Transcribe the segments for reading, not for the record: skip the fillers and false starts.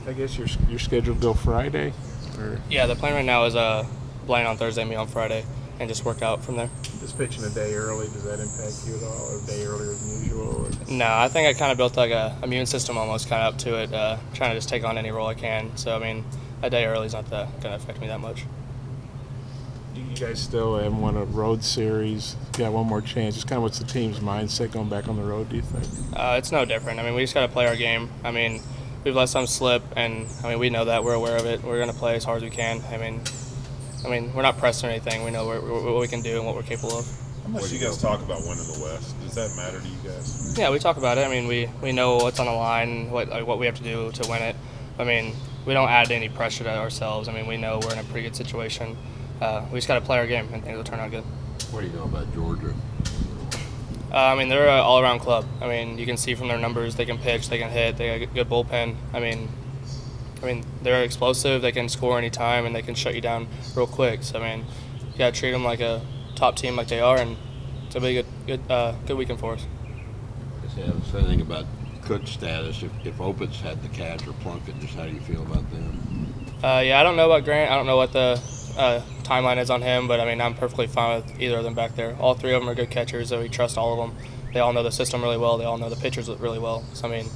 I guess you're scheduled to go Friday, or Yeah, the plan right now is playing on Thursday, me on Friday, and just work out from there. just pitching a day early. Does that impact you at all, or a day earlier than usual? Or? No, I think I kind of built like a immune system almost kind of up to it, trying to just take on any role I can. So I mean, a day early is not going to affect me that much. You guys still haven't won a road series. Got one more chance. Just kind of what's the team's mindset going back on the road, do you think? It's no different. I mean, we just got to play our game. I mean, we've let some slip, and I mean, we know that. We're aware of it. We're going to play as hard as we can. I mean, we're not pressed or anything. We know what we can do and what we're capable of. How much do you guys talk about winning the West? Does that matter to you guys? Yeah, we talk about it. I mean, we know what's on the line, what we have to do to win it. I mean, we don't add any pressure to ourselves. I mean, we know we're in a pretty good situation. We just got to play our game, and things will turn out good. What do you know about Georgia? I mean, they're an all-around club. I mean, you can see from their numbers, they can pitch, they can hit, they got a good bullpen. I mean, they're explosive. They can score anytime, and they can shut you down real quick. So, I mean, you got to treat them like a top team like they are, and it's going to be a good weekend for us. Yeah, say anything about Cook's status. If Opitz had the catch or Plunkett, just how do you feel about them? Yeah, I don't know about Grant. I don't know what the timeline is on him, but I mean, I'm perfectly fine with either of them back there. All three of them are good catchers, so we trust all of them. They all know the system really well. They all know the pitchers really well. So, I mean,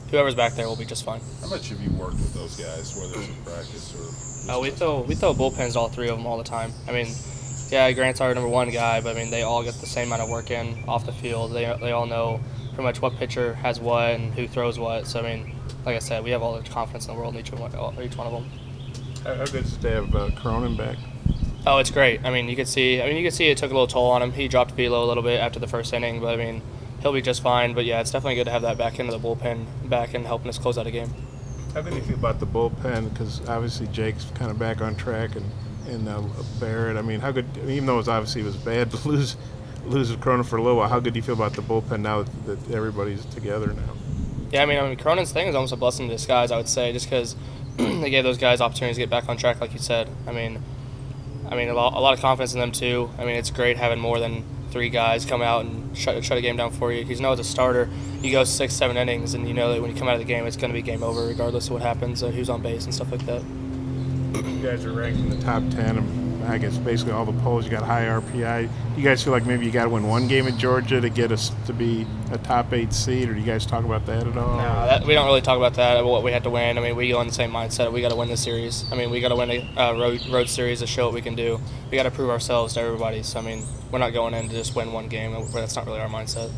whoever's back there will be just fine. How much have you worked with those guys, whether it's in practice or? We throw bullpens to all three of them all the time. I mean, yeah, Grant's our number one guy, but I mean, they all get the same amount of work in off the field. They all know pretty much what pitcher has what and who throws what. So, I mean, like I said, we have all the confidence in the world in each one of them. How good is it to have Cronin back? Oh, it's great. I mean, you could see it took a little toll on him. He dropped velo a little bit after the first inning, but I mean, he'll be just fine. But yeah, it's definitely good to have that back into the bullpen back and helping us close out a game. How good do you feel about the bullpen? Because obviously Jake's kind of back on track, and Barrett. I mean, how good? Even though it was bad to lose Cronin for a little while, how good do you feel about the bullpen now that everybody's together now? Yeah, I mean, Cronin's thing is almost a blessing in disguise, I would say, just because they gave those guys opportunities to get back on track, like you said. I mean, a lot of confidence in them too. I mean, it's great having more than three guys come out and shut a game down for you. Because you know, as a starter, you go 6-7 innings, and you know that when you come out of the game, it's going to be game over, regardless of what happens, who's on base and stuff like that. You guys are ranked in the top 10 of, I guess, basically all the polls. You got high RPI. Do you guys feel like maybe you got to win one game at Georgia to get us to be a top 8 seed, or do you guys talk about that at all? No, we don't really talk about that, what we had to win. I mean, we go in the same mindset. We got to win this series. I mean, we got to win a road series to show what we can do. We got to prove ourselves to everybody. So, I mean, we're not going in to just win one game. That's not really our mindset.